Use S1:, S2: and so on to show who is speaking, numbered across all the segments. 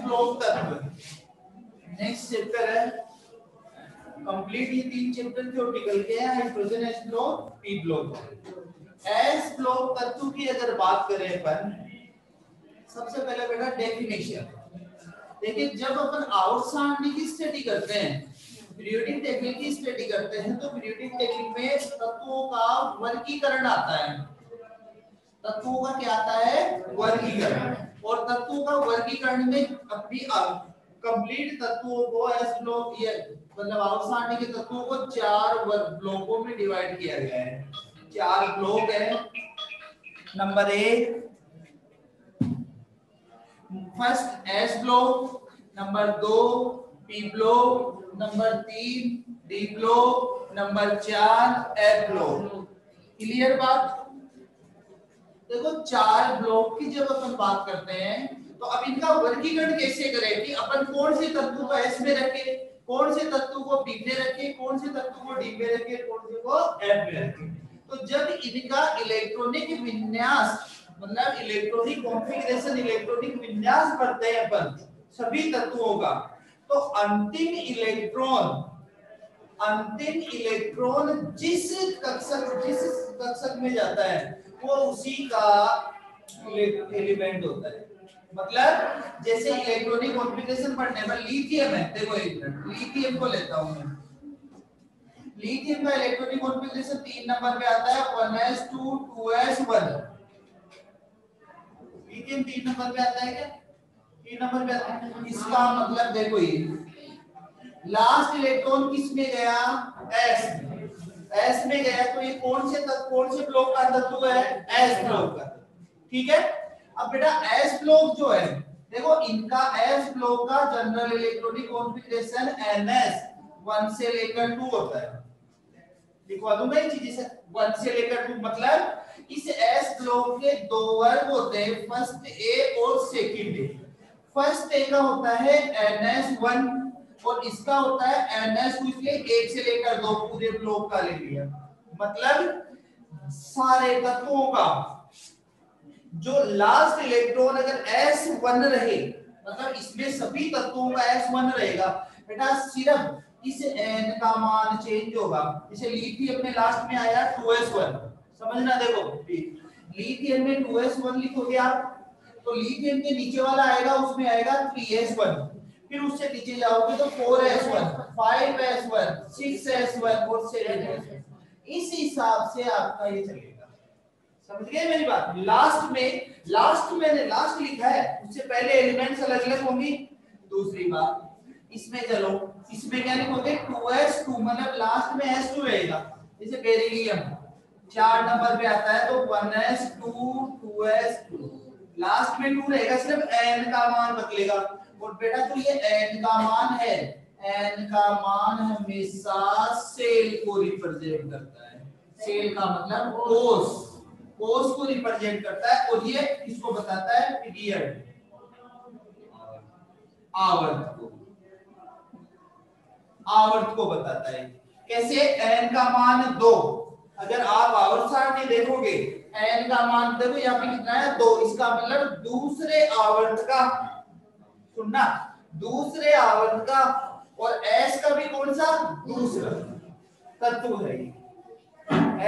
S1: Block तत्व। Next chapter है complete, ये 3 चैप्टर थ्योरेटिकल के हैं, hydrogen S block, P block. S block तत्व की अगर बात करें अपन, सबसे पहले बेटा डेफिनेशन देखिए। जब अपन आवर्त सारणी की स्टडी करते हैं, पीरियोडिक टेबल की स्टडी करते हैं, तो पीरियोडिक टेबल में तत्वों का वर्गीकरण आता है। तत्वों का क्या आता है? वर्गीकरण। और तत्वों का वर्गीकरण में अपनी कंप्लीट तत्वों को एस ब्लॉक, ये मतलब आवर्त सारणी के तत्वों को 4 ब्लॉकों में डिवाइड किया गया है। 4 ब्लॉक है। Number 1 first S block, number 2 P block, number 3 D block, number 4 F block. Clear बात? देखो 4 ब्लॉक की जब अपन बात करते हैं तो अब इनका वर्गीकरण कैसे करें कि अपन कौन से तत्व को एस में रखें, कौन से तत्व को पी में रखें, कौन से तत्व को डी में रखें, कौन से को एफ में रखें। तो जब इनका इलेक्ट्रॉनिक विन्यास, मतलब इलेक्ट्रॉनिक कॉन्फ़िगरेशन, इलेक्ट्रॉनिक विन्यास पढ़ते हैं अपन सभी तत्वों का, तो अंतिम इलेक्ट्रॉन जिस कक्षक में जाता है वो उसी का एलिमेंट होता है। मतलब जैसे इलेक्ट्रॉनिक कॉन्फ़िगरेशन पढ़ने में लिथियम है, देखो एक मिनट लिथियम को लेता हूं मैं। लिथियम का इलेक्ट्रॉनिक कॉन्फ़िगरेशन 3 नंबर पे आता है 1s2 2s1। लिथियम 3 नंबर पे आता है क्या? 3 नंबर पे आता है। इसका मतलब देखो ये लास्ट इलेक्ट्रॉन किस में गया? एस में गया। तो ये कौन से ब्लॉक का तत्व है? एस ब्लॉक का। ठीक है। अब बेटा एस ब्लॉक जो है, देखो इनका एस ब्लॉक का जनरल इलेक्ट्रॉनिक कॉन्फ़िगरेशन ns 1 से लेकर 2 होता है। लिखवा दूंगा ये चीज, 1 से लेकर 2। मतलब इस एस ब्लॉक के 2 वर्ग होते हैं, फर्स्ट ए और सेकंड ए। फर्स्ट ए का होता है ns1 और इसका होता है ns2, इसलिए 1 से लेकर 2 पूरे ब्लॉक का ले लिया। मतलब सारे तत्वों का जो लास्ट इलेक्ट्रॉन अगर s1 रहे, मतलब इसमें सभी तत्वों का s1 रहेगा बेटा, सिर्फ इस n का मान चेंज होगा। जैसे लिथियम में लास्ट में आया 2s1, समझना। देखो लिथियम में 2s1 लिखोगे आप, तो लिथियम के नीचे वाला आएगा उसमें आएगा 3s1, फिर उससे नीचे जाओगे तो 4s1 5s1 6s1 और 7s1। इस हिसाब से आपका ये चलेगा। समझ गए मेरी बात? लास्ट मैंने लास्ट लिखा है, उससे पहले एलिमेंट्स अलग अलग होंगी। दूसरी बात इसमें चलो, इसमें क्या लिखोगे? 2s2, मतलब लास्ट में s2 रहेगा। जैसे बेरिलियम 4 नंबर पे आता है तो 1s2 2s2, लास्ट में 2 रहेगा, सिर्फ n का मान बदलेगा। और बेटा तो ये n का मान है, n का मान हमेशा सेल को रिप्रेजेंट करता है। सेल का मतलब कोष को रिप्रेजेंट करता है, और ये किसको बताता है? पीरियड, आवर्त को बताता है। कैसे? n का मान 2, अगर आप आवर्त सारणी देखोगे n का मान देखो यहाँ पे कितना है? 2। इसका मतलब दूसरे आवर्त का, सुनना, दूसरे आवर्त का, और s का भी कौन सा? दूसरा तत्व है।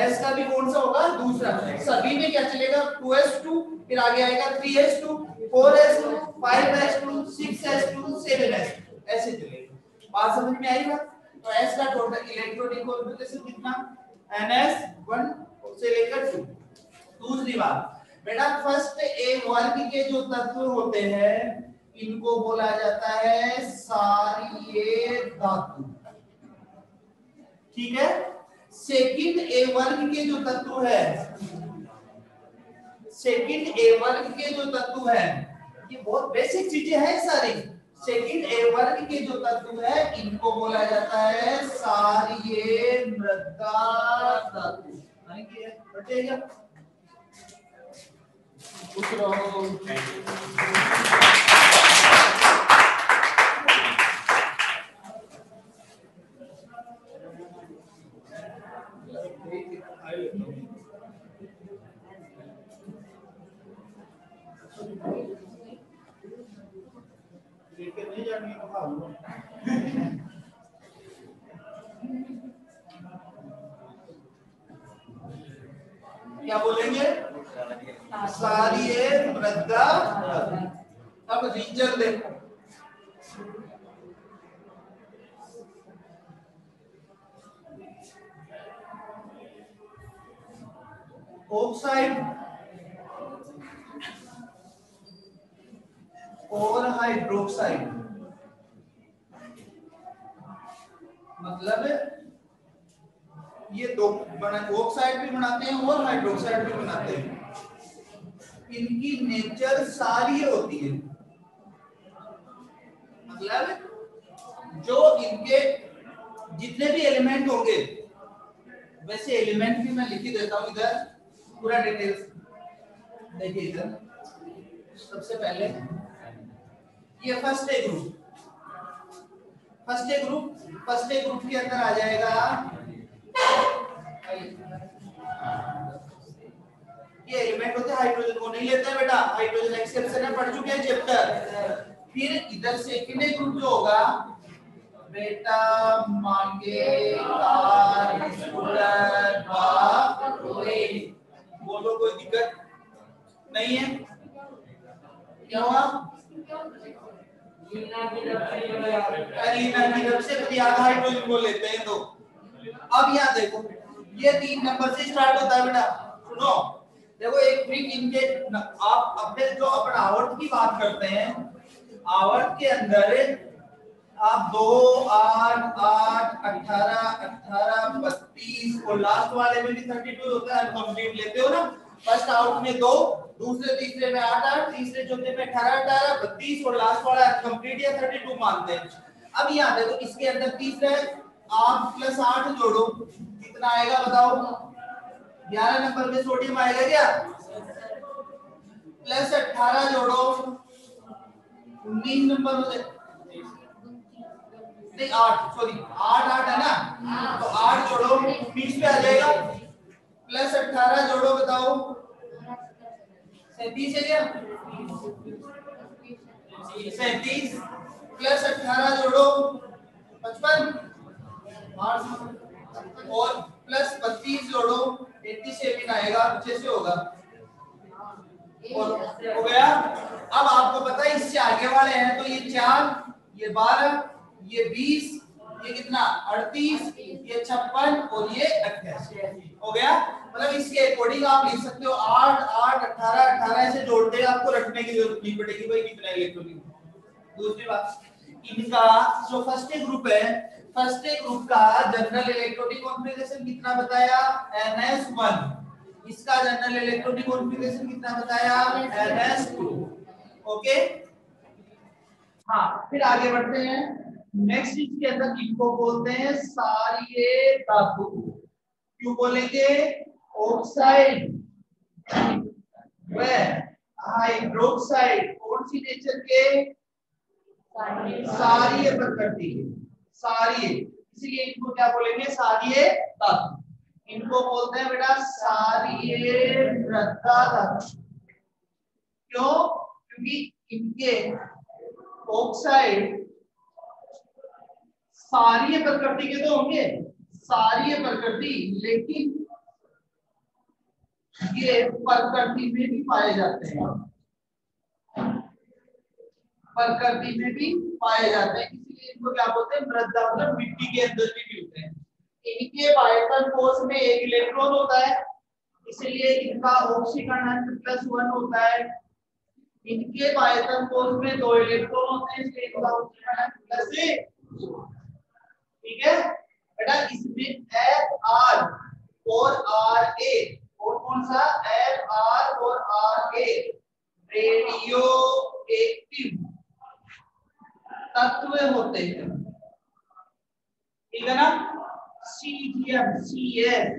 S1: s का भी कौन सा होगा? दूसरा। सभी में क्या चलेगा? 2s2, फिर आगे आएगा 3s2 4s2 5s2 6s2 7s2, ऐसे चलेगा। बात समझ में आई बात? तो s का टोटल इलेक्ट्रॉनिक कॉन्फ़िगरेशन कितना? ns 1 से लेकर 2। दूसरी बात बेटा, फर्स्ट ए वर्ग के जो तत्व होते हैं इनको बोला जाता है क्षारीय धातु। ठीक है। सेकंड ए वर्ग के जो तत्व है, सेकंड ए वर्ग के जो तत्व है, ये बहुत बेसिक चीजें हैं सारी। सेकंड ए वर्ग के जो तत्व है इनको बोला जाता है क्षारीय मृदा धातु। बटेगा खुश रहो। चटनी तो खाऊंगा। क्या बोलेंगे? क्षारीय मृदा। अब रीजन देखो, ऑक्साइड और हाइड्रोक्साइड, मतलब ये दो ऑक्साइड भी बनाते हैं और हाइड्रोक्साइड भी बनाते हैं। इनकी नेचर सारी होती है, मतलब जो इनके जितने भी एलिमेंट होंगे, वैसे एलिमेंट भी मैं लिख देता हूं इधर पूरा डिटेल्स। देखिए इधर सबसे पहले ये first A group, first A group के अंदर आ जाएगा ये एलिमेंट होते हैं हाइड्रोजन, को नहीं लेते हैं बेटा, हाइड्रोजन एक्सेप्शन है, पढ़ चुके हैं चैप्टर। फिर इधर सेकंड ए ग्रुप जो होगा बेटा मांगे बोलो, कोई दिक्कत नहीं है? क्या हुआ? हाइड्रोजन को लेते हैं तो अब यहाँ देखो ये 3 नंबर से स्टार्ट होता है बेटा। सुनो देखो, एक ट्रिक इनके, आप अपने जो अपन आवर्त की बात करते हैं, आवर्त के अंदर आप 2 8 8 18 18 32 और लास्ट वाले में भी 32 होता है, अनकंप्लीट लेते हो ना। फर्स्ट आउट में 2, दूसरे तीसरे में 8 8, तीसरे चौथे में 18 18 32 और लास्ट वाला अनकंप्लीट या 32 मानते हैं। अब यहाँ देखो इसके अंदर तीसरे 8 + 8 जोड़ो, कितना आएगा बताओ? 11 नंबर में सोडियम आएगा क्या? प्लस 18 जोड़ो 19 नंबर में, नहीं 8 सॉरी 8 8 है ना, तो 8 जोड़ो 20 पे आ जाएगा। प्लस 18 जोड़ो बताओ 37 है क्या? 37 प्लस 18 जोड़ो 55 और प्लस 32 जोड़ो 87 आएगा, अच्छे से होगा। और हो गया। अब आपको पता है इससे आगे वाले हैं तो ये 4, ये 12, ये 20, ये कितना 38, ये 56 और ये 88 हो गया। मतलब इसके अकॉर्डिंग आप लिख सकते हो 8 8 18 18 ऐसे जोड़ते आपको रखने की जरूरत नहीं पड़ेगी भाई कितना इलेक्ट्रॉन। दूसरी बात, इनका जो फर्स्ट ग्रुप है, फर्स्ट ग्रुप का जनरल इलेक्ट्रॉनिक कॉन्फ़िगरेशन कितना बताया? NS1। इसका जनरल इलेक्ट्रॉनिक कॉन्फ़िगरेशन कितना बताया? NS2। ओके, हाँ फिर आगे बढ़ते हैं। नेक्स्ट इसके अंदर इनको बोलते हैं क्षारीय धातु। क्यों बोलेंगे? ऑक्साइड व हाइड्रोक्साइड कौन सी नेचर के? क्षारीय प्रकृति, क्षारीय, इसलिए इनको क्या बोलेंगे? क्षारीय धातु। इनको बोलते हैं बेटा क्षारीय मृदा धातु। क्यों? क्योंकि इनके ऑक्साइड क्षारीय प्रकृति के तो होंगे, क्षारीय प्रकृति, लेकिन ये प्रकृति में भी पाए जाते हैं, प्रकृति में भी पाए जाते हैं, इसलिए इनको क्या बोलते हैं? मृदा, मतलब मिट्टी के अंदर भी मिलते हैं। इनके बायतन कोष में 1 इलेक्ट्रॉन होता है, इसलिए इनका ऑक्सीकरण +1 होता है। इनके बायतन कोष में 2 इलेक्ट्रॉन होते हैं, इसलिए इनका ऑक्सीकरण +1। ठीक है बेटा, इसमें Fr और Ra, और कौन सा? Fr और Ra रेडियो एक्टिव तत्व होते हैं, ठीक है ना। CGM CS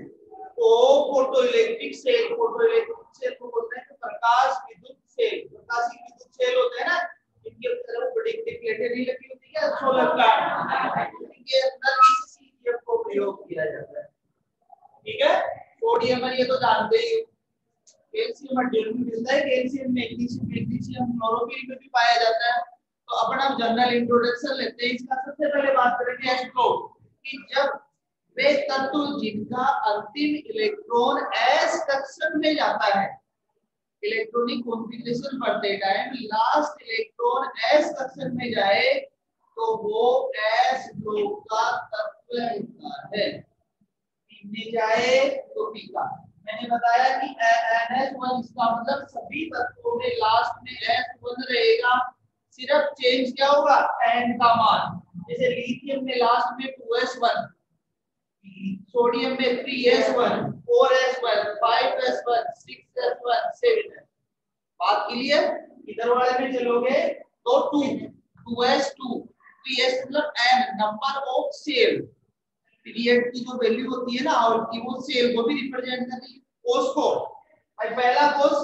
S1: को photo electric cell, photo electric cell को बोलते हैं प्रकाश विद्युत सेल, प्रकाशित विद्युत सेल होते हैं ना, इनके तरफ बड़ी प्लेटें नहीं लगी होती है, सोलर प्लांट, इनके अंदर इस CGM को प्रयोग किया जाता है। ठीक है, सोडियम ये तो जानते ही हो, कैल्शियम हड्डियों में मिलता है, कैल्शियम मैग्नीशियम मैग्नीशियम क्लोरोफिल में भी पाया जाता है। तो अपन अब जनरल इंट्रोडक्शन लेते हैं। इसका सबसे पहले बात करेंगे एस्ट्रोन कि जब वे तत्व जिनका अंतिम इलेक्ट्रॉन s कक्षक में जाता है, इलेक्ट्रॉनिक कॉन्फ़िगरेशन बढ़ते टाइम लास्ट इलेक्ट्रॉन s कक्षक में जाए तो वो s ब्लॉक का तत्व होता है। p में जाए तो p का, मैंने बताया कि NH1 इसका मतलब सभी तत्वों में लास्ट में S1 रहेगा, सिर्फ चेंज क्या होगा N का मान। जैसे लिथियम में लास्ट में 2s1, सोडियम में 3s1, 4s1, 5s1, 6s1, 7s। बात क्लियर? इधर वाले में चलोगे तो 2s2, 3s मतलब n number of cell, period की जो वैल्यू होती है ना और की वो सेल को भी रिप्रेजेंट करती है। कोष को भाई पहला कोष,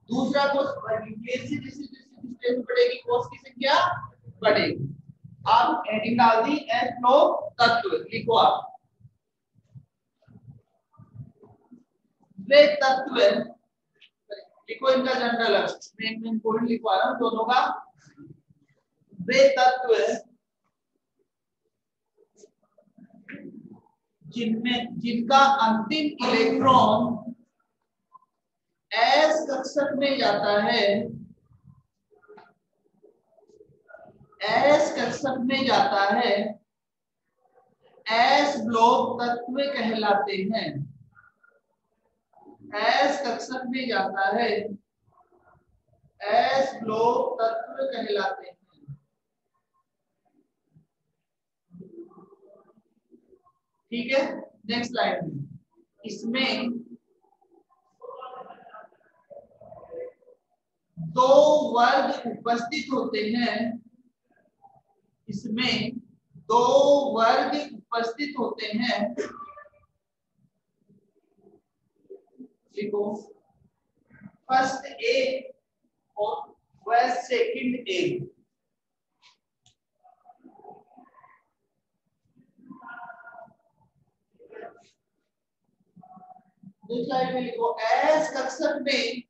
S1: दूसरा कोष, जैसे जैसे डिस्टेंस बढ़ेगी कोष की संख्या बढ़ेगी। आप हेडिंग डाल दी एस ब्लॉक तत्व, लिखो आप वे तत्व, लिखो इनका जनरल मेन पॉइंट लिखवा रहा हूं दोनों का। वे तत्व जिनका अंतिम इलेक्ट्रॉन s कक्षक में जाता है, s कक्षक में जाता है, s ब्लॉक तत्व कहलाते हैं। s कक्षक में जाता है, s ब्लॉक तत्व कहलाते हैं। ठीक है, नेक्स्ट स्लाइड में इसमें दो वर्ग उपस्थित होते हैं, इसमें दो वर्ग उपस्थित होते हैं। देखो फर्स्ट ए और वह सेकंड ए। स्लाइड में लिखो एस कक्षक में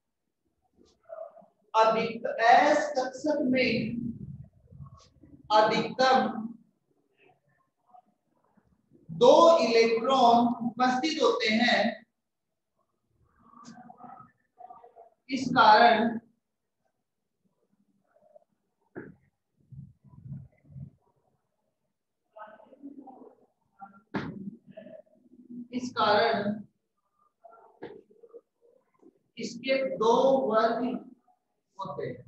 S1: अधिकतम दो इलेक्ट्रॉन उपस्थित होते हैं। इस कारण इसके दो वर्ग होते हैं।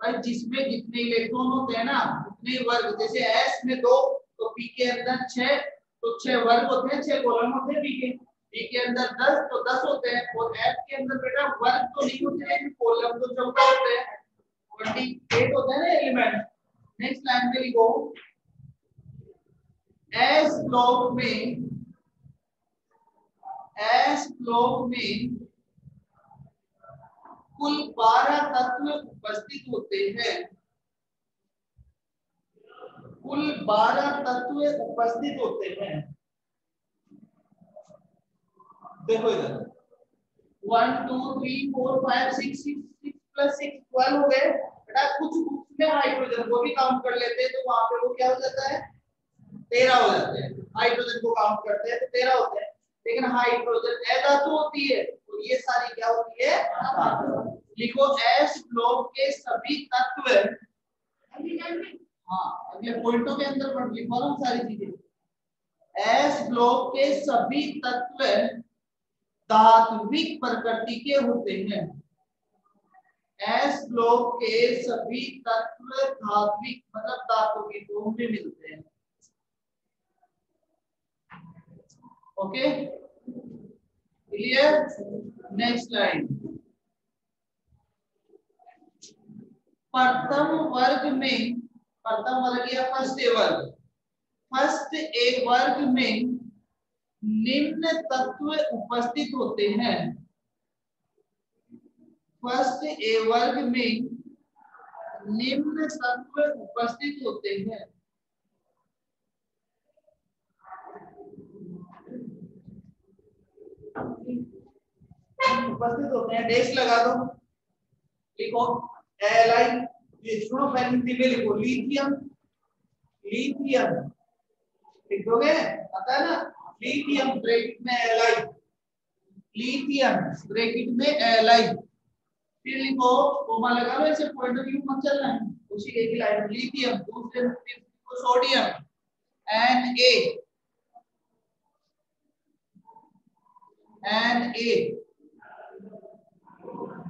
S1: भाई जिसमें जितने इलेक्ट्रॉन होते हैं ना उतने वर्ग, जैसे S में 2 तो P के अंदर 6 तो 6 वर्ग होते हैं, 6 कॉलम होते हैं। P के अंदर 10 तो 10 होते हैं। और F के अंदर बेटा वर्ग तो नहीं होते हैं, कॉलम तो 14 होते हैं, 28 होते हैं ना एलिमेंट। नेक्स्ट लाइन में लिखो S ब्लॉक में कुल 12 तत्व उपस्थित होते हैं। कुल 12 तत्व उपस्थित होते हैं। देखो इधर 1 2 3 4 5 6 6 प्लस 6 12 हो गए। बेटा कुछ बुक्स में हाइड्रोजन को भी काउंट कर लेते हैं तो वहां पे वो क्या हो जाता है 13 हो जाते हैं। हाइड्रोजन को काउंट करते हैं तो 13 होते हैं, लेकिन हाइड्रोजन अधातु होती है तो ये सारी क्या होती है धातु। लिखो S ब्लॉक के सभी तत्व, हाँ अगले पॉइंटों के अंदर पर लिखवा रहा हूं सारी चीजें। S ब्लॉक के सभी तत्व धात्विक प्रकृति के होते हैं। S ब्लॉक के सभी तत्व धात्विक मतलब धातु के रूप में मिलते हैं। Okay clear? नेक्स्ट लाइन, प्रथम वर्ग या फर्स्ट ए वर्ग में निम्न तत्व उपस्थित होते हैं। फर्स्ट ए वर्ग में निम्न तत्व उपस्थित होते हैं। उपस्थित होते हैं, डैश लगा दो। लिखो Li ये सुनो पहले हिंदी में लिखो, लिथियम, लिथियम लिख दोगे, पता है ना, लिथियम ब्रैकेट में एलाइ, लिथियम ब्रैकेट में एलाइ, फिर लिखो कोमा लगा लो, ऐसे पॉइंट ऑफ व्यू मत चलना है, उसी एक ही लाइन में लिथियम, दूसरे को सोडियम Na,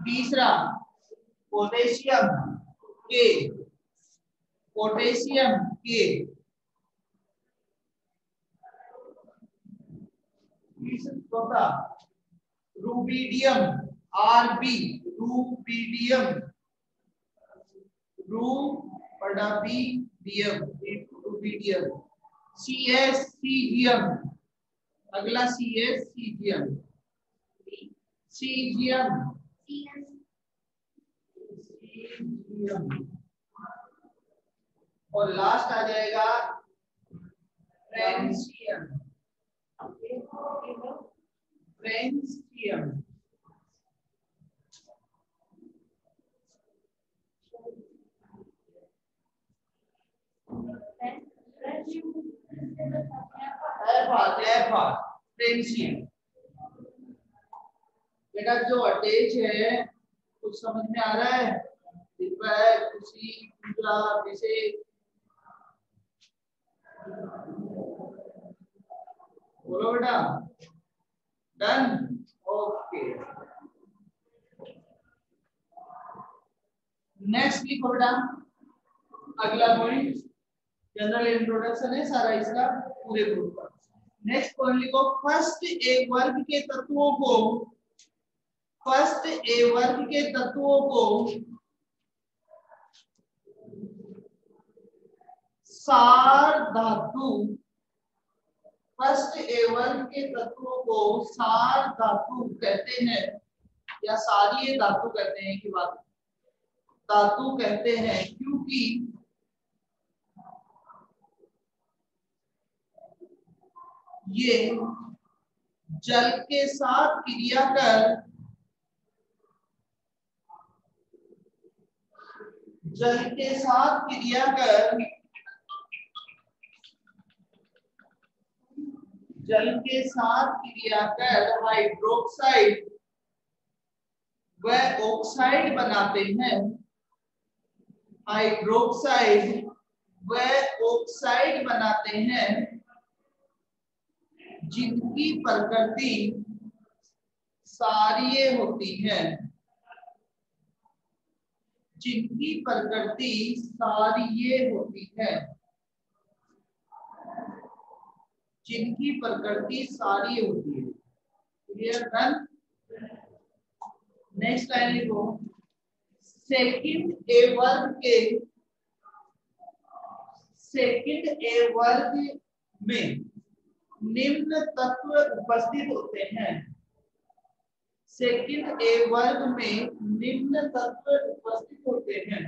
S1: तीसरा पोटेशियम के, पोटेशियम के, चौथा rubidium Rb, rubidium, rubidium, caesium, अगला सीजियम, सीजियम, और लास्ट आ जाएगा फ्रेंशियम, फ्रेंशियम। फ्रेंशियम बेटा जो अटैच है कुछ समझ में आ रहा है, दिख रहा है, उसी जैसे बोलो बेटा, डन, ओके। नेक्स्ट लिखो बेटा, अगला पॉइंट जनरल इंट्रोडक्शन है सारा इसका पूरे ग्रुप का। नेक्स्ट पॉइंट लिखो, फर्स्ट ए वर्ग के तत्वों को, फर्स्ट ए वर्ग के तत्वों को सार धातु, फर्स्ट ए वर्ग के तत्वों को सार धातु कहते हैं या सारीय धातु कहते हैं, की बात धातु कहते हैं, क्योंकि ये जल के साथ क्रिया कर, जल के साथ क्रिया कर, जल के साथ क्रिया कर हाइड्रोक्साइड व ऑक्साइड बनाते हैं, हाइड्रोक्साइड व ऑक्साइड बनाते हैं, जिनकी प्रकृति सारीय होती है, जिनकी प्रकृति सारीय होती है, जिनकी प्रकृति सारीय होती है। Clear, done. नेक्स्ट लाइन लिखो, सेकंड ए वर्ग के, सेकंड ए वर्ग में निम्न तत्व उपस्थित होते हैं, सेकंड ए वर्ग में निम्न तत्व उपस्थित होते हैं।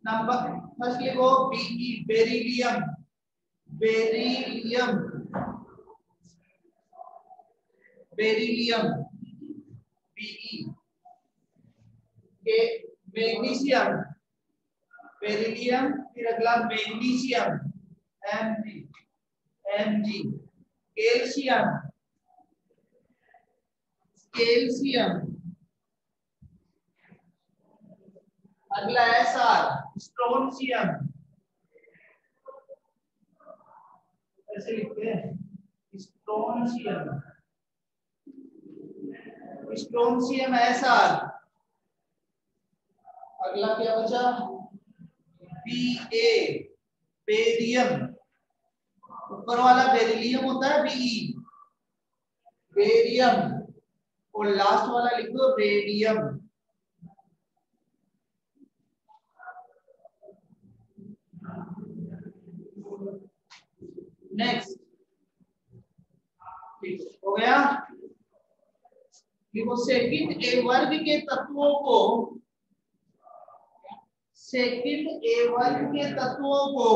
S1: नंबर फर्स्ट लिखो BE, beryllium, beryllium, beryllium BE, के मैग्नीशियम, बेरिलियम, फिर अगला magnesium MG, MG, calcium, calcium, अगला एसआर स्ट्रोंशियम, ऐसे लिखते हैं स्ट्रोंशियम, स्ट्रोंशियम एसआर। अगला क्या बचा, बीए, बेरियम, ऊपर वाला बेरिलियम होता है बीई, बेरियम, और लास्ट वाला लिखो रेडियम। नेक्स्ट हो गया, देखो सेकंड ए वर्ग के तत्वों को, सेकंड ए वर्ग के तत्वों को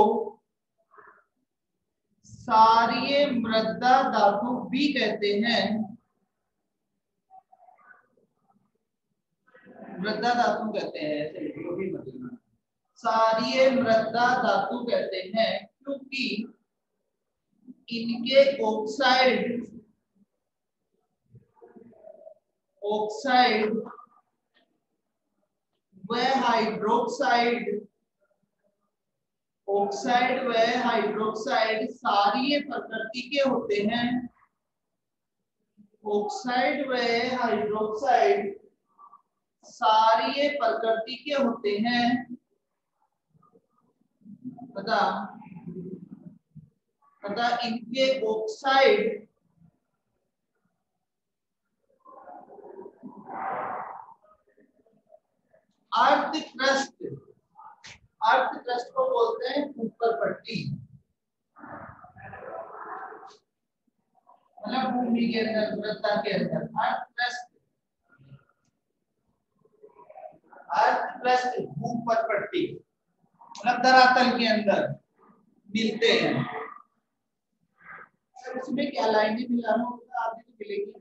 S1: सारीय मृदा धातु भी कहते हैं, मृदा धातु कहते हैं, जो भी मतलब सारी मृदा धातु कहते हैं, क्योंकि इनके ऑक्साइड व हाइड्रोक्साइड सारी प्रकृति के होते हैं। ऑक्साइड व हाइड्रोक्साइड सारी प्रकृति के होते हैं तथा इनके ऑक्साइड अर्थ क्रस्ट को बोलते हैं ऊपर पट्टी, मतलब भूमि के अंदर, मृदा के अंदर अर्थ क्रस्ट ऊपर पट्टी मतलब धरातल के अंदर मिलते हैं। इसमें क्या लाइनें मिलाना होगा, आपको तो मिलेगी,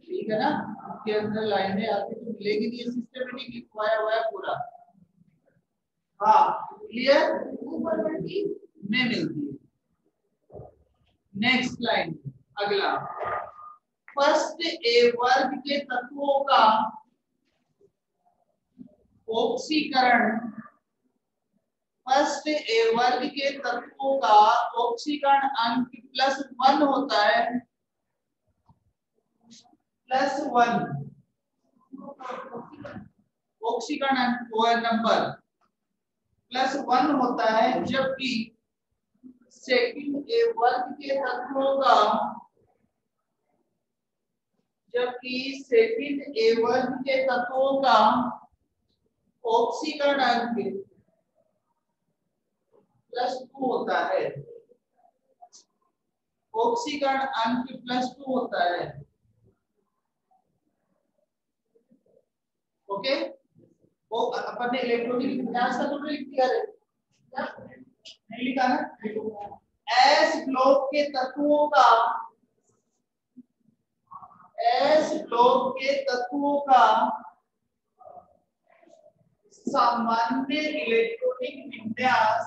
S1: ठीक है ना, इसके अंदर लाइनें आपको तो मिलेगी नहीं, सिस्टमेटिक लिखवाया हुआ है पूरा। हाँ क्लियर, ऊपर पट्टी में मिलती है। नेक्स्ट लाइन, अगला, फर्स्ट ए वर्ग के तत्वों का ऑक्सीकरण, फर्स्ट ए वर्ग के तत्वों का ऑक्सीकरण अंक +1 होता है, +1 ऑक्सीकरण अंक नंबर +1 होता है, जबकि सेकंड ए वर्ग के तत्वों का ऑक्सीकरण अंक +2 होता है, ऑक्सीकरण अंक +2 होता है। ओके, वो अपन ने इलेक्ट्रॉनिक विन्यास का तो लिख दिया है, नहीं लिखा ना। एस ब्लॉक के तत्वों का सामान्य इलेक्ट्रॉनिक विन्यास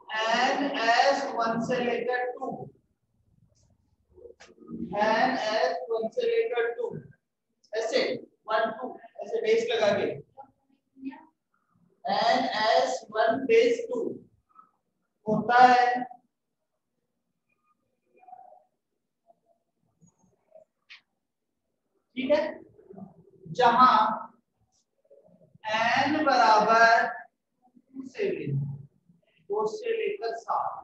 S1: NS1 से लेकर 2, NS1 से लेकर 2, ऐसे 1 2 ऐसे बेस लगा के NS1 बेस 2 होता है। ठीक है, जहां n बराबर 2 से लेकर 7,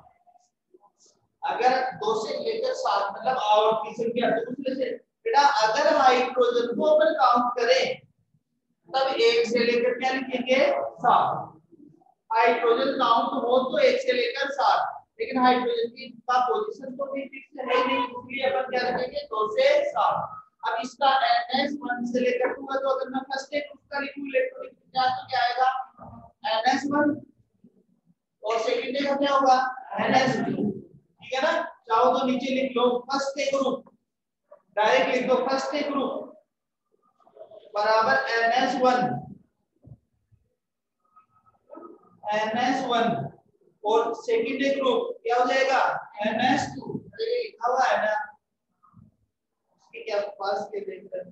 S1: अगर 2 से लेकर 7 मतलब आवर्त की संख्या, तो उसमें से बेटा अगर हाइड्रोजन को अपन काउंट करें तब 1 से लेकर क्या लिखेंगे 7, हाइड्रोजन काउंट हो तो 1 से लेकर 7, लेकिन हाइड्रोजन की का पोजीशन तो भी फिक्स है नहीं, इसलिए अपन क्या रखेंगे 2 से 7। अब इसका NS1 से लेकर 2 है, तो अगर मैं फर्स्ट एक उसका लिखूं इलेक्ट्रॉनिक विन्यास तो क्या आएगा NS1 और सेकंड का क्या होगा NS2, ठीक है ना। चाहो तो नीचे लिख लो फर्स्ट ए ग्रुप, डायरेक्ट लिख दो फर्स्ट ए ग्रुप बराबर NS1 और सेकंड ए ग्रुप क्या हो जाएगा NS2, ये लिखा हुआ है ना, इसके क्या पास के देखते हैं।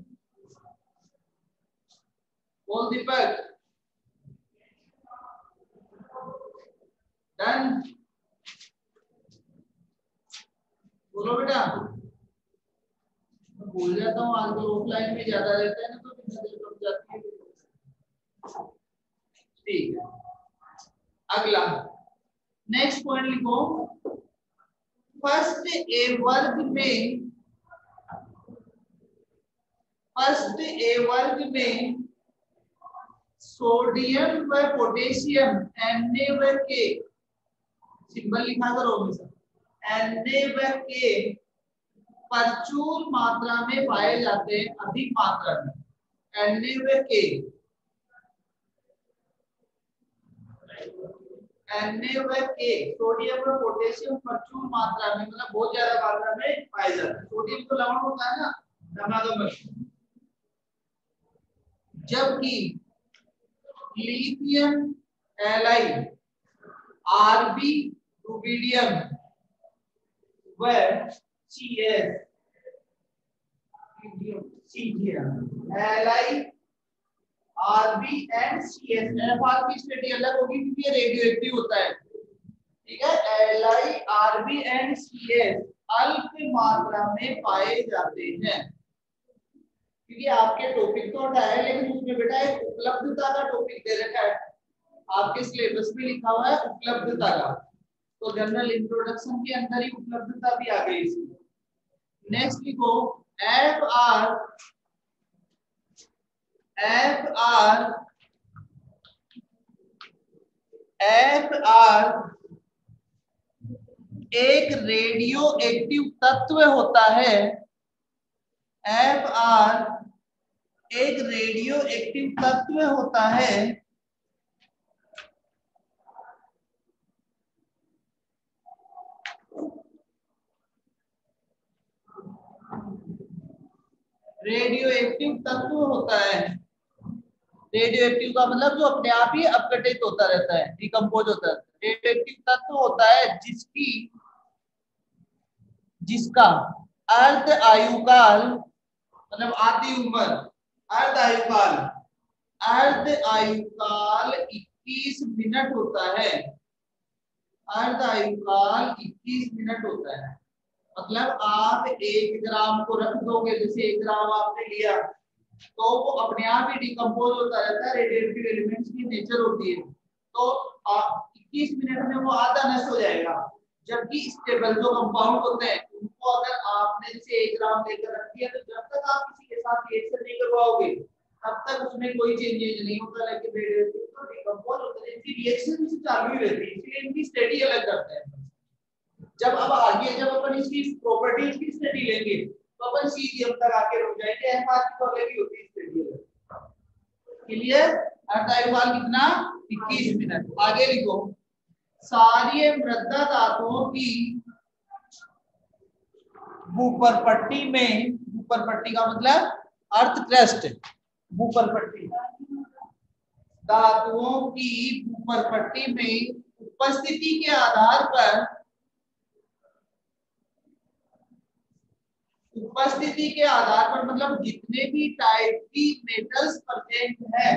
S1: बोल दीपक, डन, बोलो बेटा। मैं भूल जाता हूँ, आजकल ऑफलाइन में ज्यादा रहता है ना, तो नजर कम जाती है। ठीक है, अगला नेक्स्ट पॉइंट लिखो, फर्स्ट ए वर्ग में सोडियम व पोटेशियम Na व K, सिंबल लिखा करो हमेशा, Na व K प्रचुर मात्रा में पाए जाते हैं, अधिक मात्रा में Na व K Na व K सोडियम और पोटेशियम प्रचुर मात्रा में, मतलब बहुत ज्यादा मात्रा में पाए जाते हैं। सोडियम तो लवण होता है ना, नमक। जबकि लिथियम एलाइड, आरबी, रुबिडियम व CS, LI, RB and CS. FR की स्टडी अलग होगी क्योंकि ये रेडियो एक्टिव होता है, ठीक है। एलआई, आरबी एंड सीएस अल्प मात्रा में पाए जाते हैं। क्योंकि आपके टॉपिक तो हटा है, लेकिन उसमें बेटा एक उपलब्धता का टॉपिक दे रखा है, आपके सिलेबस में लिखा हुआ है उपलब्धता का, तो जनरल इंट्रोडक्शन के अंदर ही उपलब्धता भी आ गई इसमें। नेक्स्ट लिखो एफ आर एक रेडियो एक्टिव तत्व होता है। एफ आर एक रेडियो एक्टिव तत्व होता है रेडियो एक्टिव तत्व होता है। रेडियो एक्टिव का मतलब जो अपने आप ही अपघटित होता रहता है, डिकम्पोज होता है। रेडियो एक्टिव तत्व होता है जिसका अर्ध आयुकाल, मतलब आधी उम्र, अर्ध आयुकाल 21 मिनट होता है। अर्ध आयुकाल 21 मिनट होता है। मतलब आप 1 ग्राम को रख दोगे, जैसे 1 ग्राम आपने लिया तो वो अपने आप ही डिकम्पोज होता रहता है, रेडियोएक्टिव एलिमेंट्स की नेचर होती है। तो 21 मिनट में वो आधा नष्ट हो जाएगा। जबकि स्टेबल जो कंपाउंड होते हैं उनको अगर आपने जैसे 1 ग्राम लेकर रख दिया तो जब तक आप किसी के साथ रिएक्शन नहीं करवाओगे तब तक उसमें कोई चेंजेस नहीं होता, लेकिन रेडियोएक्टिव तो डिकम्पोज होता है, इनकी रिएक्शन से चालू ही रहती है, इसलिए इनकी स्टडी अलग करते हैं। जब अब आगे जब अपन इसकी प्रॉपर्टीज की स्टडी लेंगे तो अपन सीजीएम तक आके रुक जाएंगे। एफआर की तो अलग ही होती है स्टडी। क्लियर? अर्धायुकाल कितना? 21 मिनट। आगे लिखो सारी मृदा धातुओं की ऊपर पट्टी में, ऊपर पट्टी का मतलब अर्थ क्रस्ट, ऊपर पट्टी धातुओं की ऊपर पट्टी में उपस्थिति के आधार पर, उपस्थिति के आधार पर मतलब जितने भी टाइप की मेटल्स प्रेजेंट है,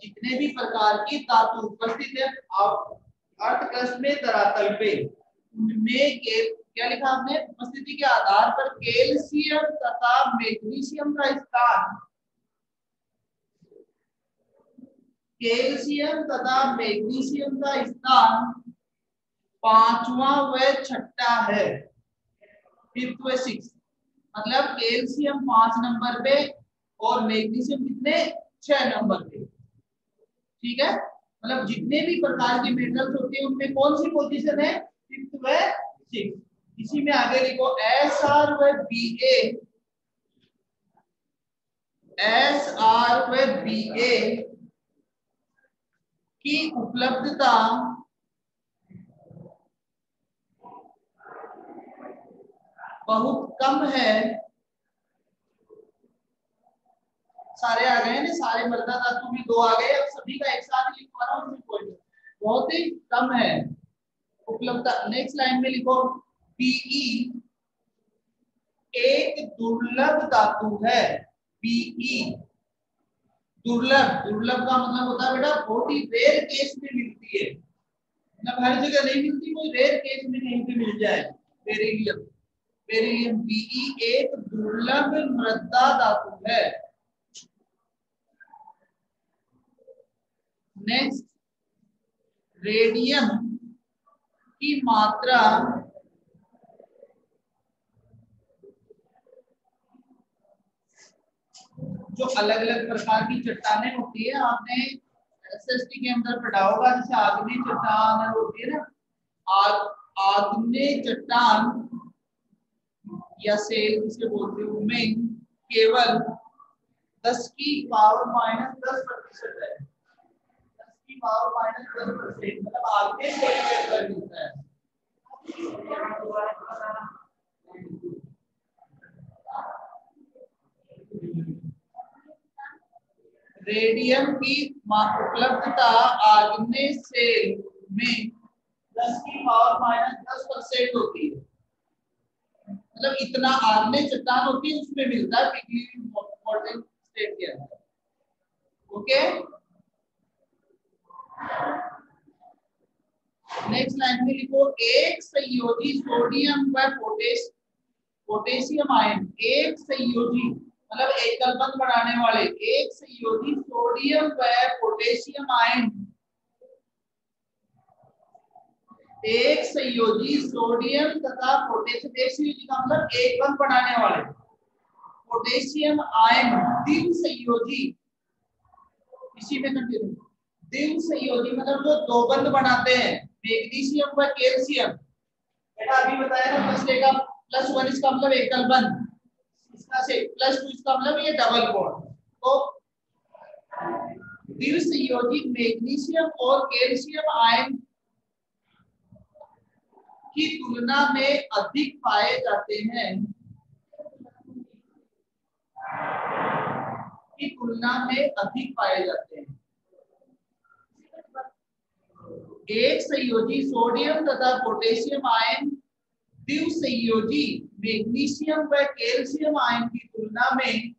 S1: जितने भी प्रकार की धातु उपस्थित है अर्थ क्रस्ट में, धरातल पे, उनमें क्या लिखा आपने? उपस्थिति के आधार पर कैल्शियम तथा मैग्नीशियम का स्थान, कैल्शियम तथा मैग्नीशियम का स्थान 5वां व 6ठा है। 5th व 6th, मतलब कैल्शियम 5 नंबर पे और मैग्नीशियम कितने? 6 नंबर पे। ठीक है, मतलब जितने भी प्रकार के मेटल्स होते हैं उनमें कौन सी पोजीशन है? 5th व 6th। इसी में आगे लिखो एसआर व बीए, एसआर व बीए की उपलब्धता बहुत कम है। सारे आ गए ना, सारे मृदा धातु भी 2 आ गए, अब सभी का एक साथ लिखवा रहा हूं, बहुत ही कम है उपलब्धता। नेक्स्ट लाइन में लिखो पीई एक दुर्लभ धातु है। पीई दुर्लभ, दुर्लभ का मतलब होता है बेटा बहुत ही रेयर केस में मिलती है, मतलब हर जगह नहीं मिलती, कोई रेयर केस में कहीं पे मिल जाए। बेरिलियम, बेरिलियम पीई एक दुर्लभ मृदा धातु है। नेक्स्ट रेडियम की मात्रा जो अलग अलग प्रकार की चट्टानें होती है, आपने एसएसटी के अंदर पढ़ा होगा, जैसे आग्नेय चट्टान होती है ना, आग्नेय चट्टान या सेल जिसे बोलते हैं, उनमें केवल 10 की पावर -10% है। 10 पावर -10%, मतलब आगे से मिलता है। रेडियम की उपलब्धता आग्नेय सेल में 10 की पावर -10% होती है, मतलब इतना आग्नेय चट्टान होती है उसमें मिलता है पिघली मॉडर्न स्टेट के अंदर। ओके, नेक्स्ट लाइन में लिखो, एक संयोजी सोडियम व पोटेशियम आयन, एक संयोजी मतलब एकल बंध बनाने वाले, एक संयोजी सोडियम व पोटेशियम आयन, एक संयोजी सोडियम तथा पोटेशियम का मतलब एक बंध बनाने वाले, पोटेशियम आयन द्विम संयोजी, इसी में कंटिन्यू, द्विम संयोजी मतलब जो दो बंध बनाते हैं, मैग्नीशियम व कैल्शियम। बेटा अभी बताया ना, +1 इसका मतलब एकल बंध, इसका से +2 इसका मतलब ये डबल बॉन्ड। तो द्विम संयोजी मैग्नीशियम और कैल्शियम आयन की तुलना में अधिक पाए जाते हैं, की तुलना में अधिक पाए जाते हैं। एक संयोजी सोडियम तथा पोटेशियम आयन द्विम संयोजी मैग्नीशियम व कैल्शियम आयन की तुलना में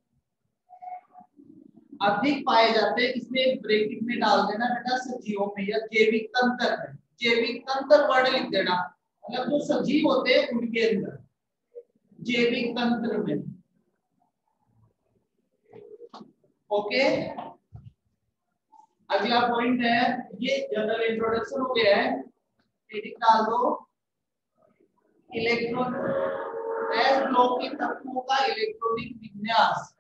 S1: अधिक पाए जाते हैं। इसमें ब्रैकेट में डाल देना बेटा सजीवों में या जैविक तंत्र में, जैविक तंत्र वर्ड लिख देना, मतलब जो सजीव होते हैं उनके अंदर, जैविक तंत्र में। ओके, अगला पॉइंट है, ये जनरल इंट्रोडक्शन हो गया है, हेडिंग डाल दो इलेक्ट्रॉन एस ब्लॉक के तत्वों का इलेक्ट्रॉनिक विन्यास,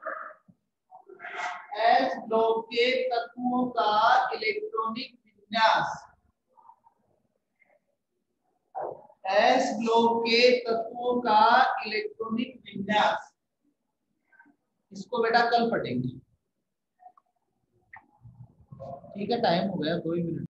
S1: एस ब्लॉक के तत्वों का इलेक्ट्रॉनिक विन्यास, एस ब्लॉक के तत्वों का इलेक्ट्रॉनिक विन्यास। इसको बेटा कल पढ़ेंगे, ठीक है, टाइम हो गया 2 मिनट।